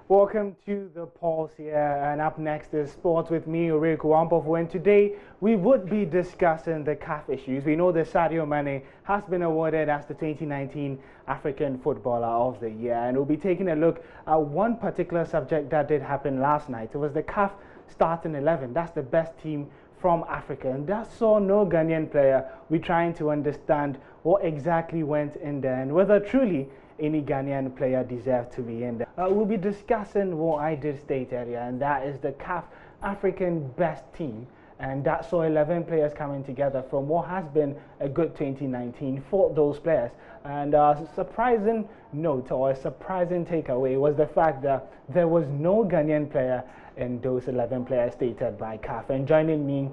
Welcome to the Pulse here, and up next is Sports with me, Uriku Wampofu, and today we would be discussing the CAF issues. We know that Sadio Mane has been awarded as the 2019 African Footballer of the Year, and we'll be taking a look at one particular subject that did happen last night. It was the CAF starting 11. That's the best team from Africa, and that saw no Ghanaian player. We're trying to understand what exactly went in there and whether truly any Ghanaian player deserves to be in there. We'll be discussing what I did state earlier, and that is the CAF African best team, and that saw 11 players coming together from what has been a good 2019 for those players. And a surprising note or a surprising takeaway was the fact that there was no Ghanaian player in those 11 players stated by CAF. And joining me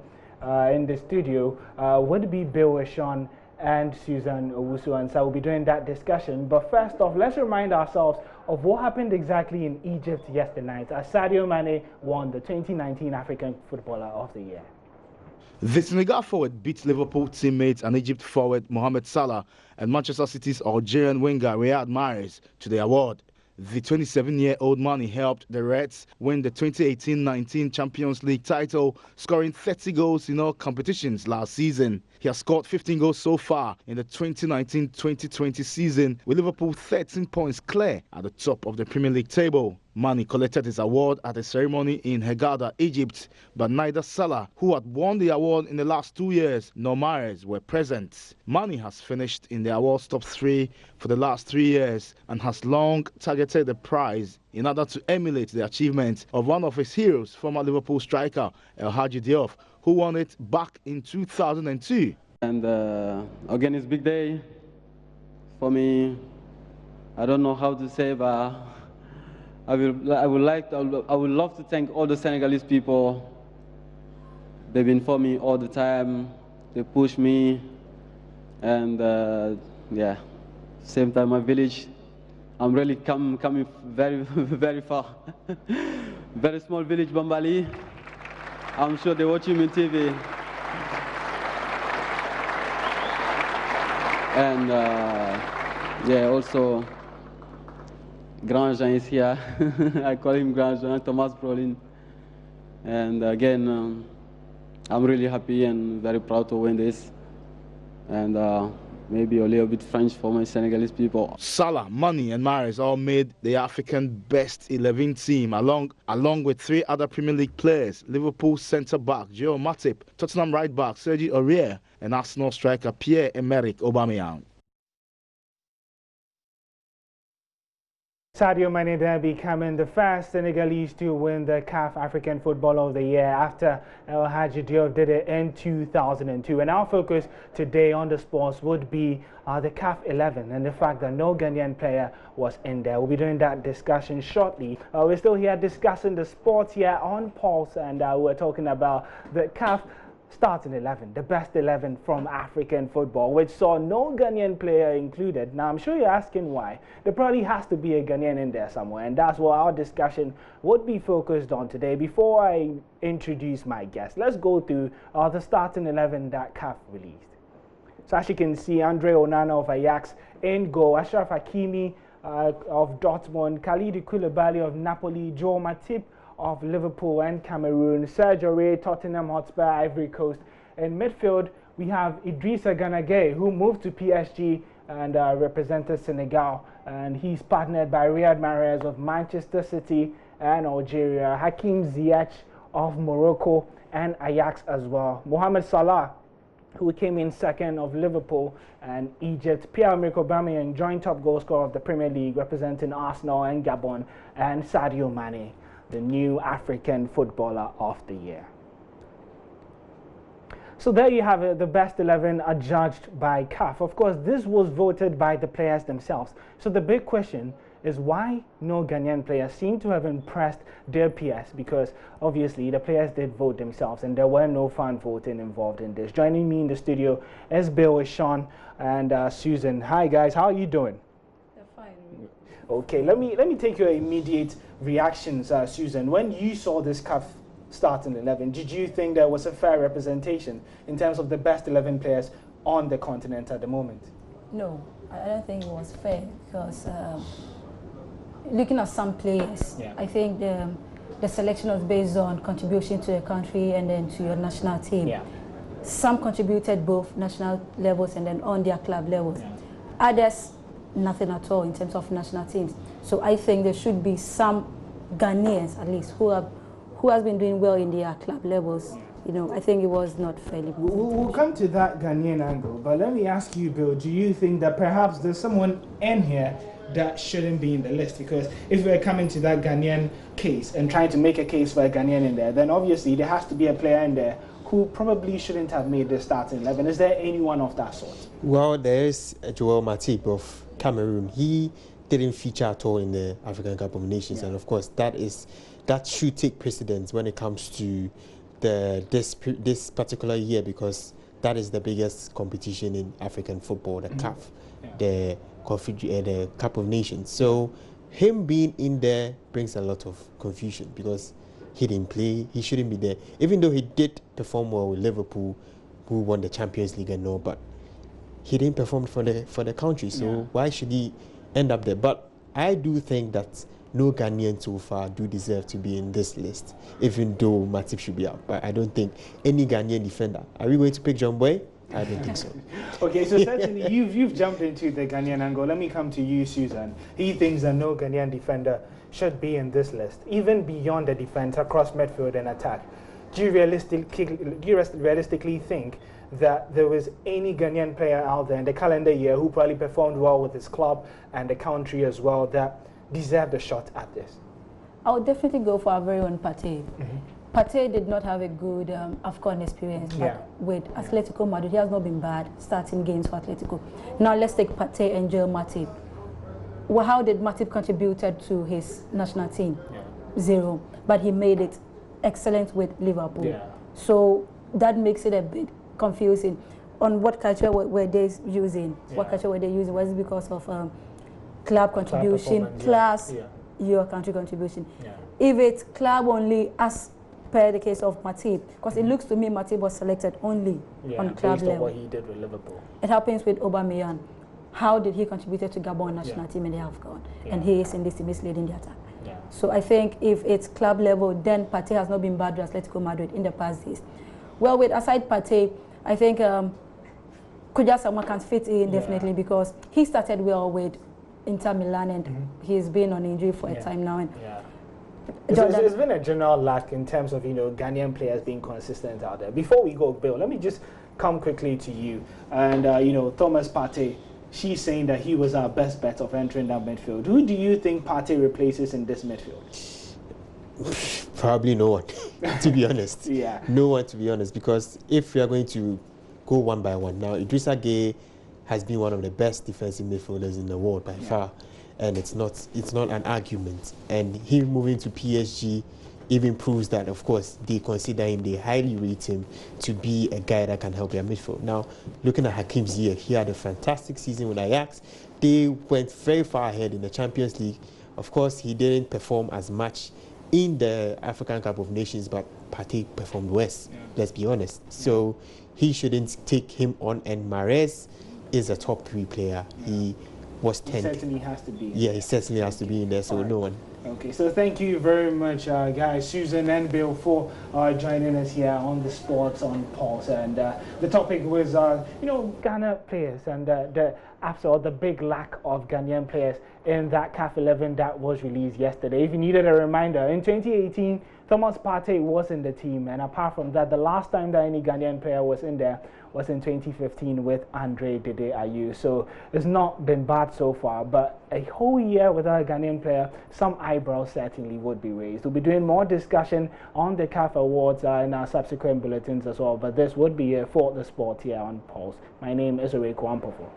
in the studio would be Bill Sean and Susan Owusu, and so we'll be doing that discussion. But first off, let's remind ourselves of what happened exactly in Egypt yesterday night as Sadio Mane won the 2019 African Footballer of the Year. The Senegal forward beat Liverpool teammates and Egypt forward Mohamed Salah and Manchester City's Algerian winger Riyad Mahrez to the award. The 27-year-old Mane helped the Reds win the 2018-19 Champions League title, scoring 30 goals in all competitions last season. He has scored 15 goals so far in the 2019-2020 season, with Liverpool 13 points clear at the top of the Premier League table. Mane collected his award at a ceremony in Hurghada, Egypt, but neither Salah, who had won the award in the last 2 years, nor Mahrez were present. Mane has finished in the awards top 3 for the last 3 years and has long targeted the prize in order to emulate the achievement of one of his heroes, former Liverpool striker El Hadji Diop, who won it back in 2002. And again, it's a big day for me. I don't know how to say, but I would love to thank all the Senegalese people. They've been for me all the time. They push me, and yeah. Same time, my village. I'm really coming very very far. Very small village, Bambali. I'm sure they're watching me on TV. And yeah, also Grand Jean is here. I call him Grand Jean, Thomas Brolin. And again, I'm really happy and very proud to win this. And maybe a little bit French for my Senegalese people. Salah, Mane and Mahrez all made the African best 11 team along with 3 other Premier League players: Liverpool centre-back Joe Matip, Tottenham right-back Serge Aurier, and Arsenal striker Pierre-Emerick Aubameyang. Sadio Mane then becoming the first Senegalese to win the CAF African Footballer of the Year after El Hadji Diop did it in 2002. And our focus today on the sports would be the CAF 11 and the fact that no Ghanaian player was in there. We'll be doing that discussion shortly. We're still here discussing the sports here on Pulse, and we're talking about the CAF starting 11, the best 11 from African football, which saw no Ghanaian player included. Now, I'm sure you're asking why. There probably has to be a Ghanaian in there somewhere, and that's what our discussion would be focused on today. Before I introduce my guest, let's go through the starting 11 that CAF released. So as you can see, Andre Onana of Ajax in goal, Ashraf Hakimi of Dortmund, Khalidou Koulibaly of Napoli, Joe Matip of Liverpool and Cameroon, Serge Aurier, Tottenham Hotspur, Ivory Coast. In midfield, we have Idrissa Gana Gueye, who moved to PSG and represented Senegal, and he's partnered by Riyad Mahrez of Manchester City and Algeria, Hakim Ziyech of Morocco and Ajax as well, Mohamed Salah, who came in second of Liverpool and Egypt, Pierre-Emerick Aubameyang, joint top goal scorer of the Premier League, representing Arsenal and Gabon, and Sadio Mane, the new African Footballer of the Year. So there you have it, the best 11 are judged by CAF. Of course, this was voted by the players themselves. So the big question is why no Ghanaian players seem to have impressed their peers, because obviously the players did vote themselves and there were no fan voting involved in this. Joining me in the studio is Bill, Sean, and Susan. Hi guys, how are you doing? Okay, let me take your immediate reactions, Susan. When you saw this CAF starting 11, did you think there was a fair representation in terms of the best 11 players on the continent at the moment? No, I don't think it was fair because looking at some players, I think the selection was based on contribution to the country and then to your national team. Some contributed both national levels and then on their club levels. Others, nothing at all in terms of national teams. So I think there should be some Ghanaians, at least, who has been doing well in their club levels. You know, I think it was not fairly. We'll come to that Ghanaian angle, but let me ask you, Bill, do you think that perhaps there's someone in here that shouldn't be in the list? Because if we're coming to that Ghanaian case and trying to make a case for a Ghanaian in there, then obviously there has to be a player in there who probably shouldn't have made the starting 11. Is there anyone of that sort? Well, there is Joel Matip of Cameroon. He didn't feature at all in the African Cup of Nations, and of course that should take precedence when it comes to this particular year, because that is the biggest competition in African football, the CAF, the Cup of Nations. So him being in there brings a lot of confusion because he didn't play. He shouldn't be there, even though he did perform well with Liverpool, who won the Champions League and all, but he didn't perform for the country. So why should he end up there? But I do think that no Ghanaian so far do deserve to be in this list, even though Matip should be out. But I don't think any Ghanaian defender. Are we going to pick John Boy? I don't think so. Okay, so certainly you've jumped into the Ghanaian angle. Let me come to you, Susan. He thinks that no Ghanaian defender should be in this list, even beyond the defense, across midfield and attack. Do you realistically think that there was any Ghanaian player out there in the calendar year who probably performed well with his club and the country as well that deserved a shot at this? I would definitely go for our very own Partey. Partey did not have a good AFCON experience, but with Atletico Madrid, he has not been bad starting games for Atletico. Now let's take Partey and Joel Matip. Well, how did Matip contributed to his national team? Zero. But he made it excellent with Liverpool. So that makes it a bit confusing. On what culture were they using? What culture were they using? Was it because of club contribution plus your country contribution? If it's club only, as per the case of Matip, because it looks to me Matip was selected only on club level. On what he did with Liverpool. It happens with Aubameyang. How did he contribute to Gabon national team in the AFCON? And he is in this team, is leading the attack. So I think if it's club level, then Partey has not been bad with Atletico Madrid in the past days. Well, with aside Partey, I think Kuja Sama can fit in definitely because he started well with Inter Milan and he's been on injury for a time now. And it's been a general lack in terms of Ghanaian players being consistent out there. Before we go, Bill, let me just come quickly to you and Thomas Partey. She's saying that he was our best bet of entering that midfield. Who do you think Partey replaces in this midfield? Probably no one, to be honest. No one, to be honest, because if we are going to go one by one, now Idrissa Gueye has been one of the best defensive midfielders in the world by far, and it's not an argument. And him moving to PSG even proves that, of course, they consider him, they highly rate him to be a guy that can help their midfield. Now, looking at Hakim Ziyech, he had a fantastic season with Ajax. They went very far ahead in the Champions League. Of course, he didn't perform as much in the African Cup of Nations, but Partey performed worse, let's be honest. So he shouldn't take him on, and Mahrez is a top 3 player. He was 10th. He certainly has to be. He certainly has to be in there, so no one. Okay, so thank you very much, guys, Susan and Bill, for joining us here on the Sports on Pulse. And the topic was, Ghana players and the big lack of Ghanaian players in that CAF 11 that was released yesterday. If you needed a reminder, in 2018, Thomas Partey was in the team, and apart from that, the last time that any Ghanaian player was in there was in 2015 with Andre Dede Ayew. So it's not been bad so far, but a whole year without a Ghanaian player, some eyebrows certainly would be raised. We'll be doing more discussion on the CAF Awards in our subsequent bulletins as well, but this would be for the sport here on Pulse. My name is Oreko Ampofo.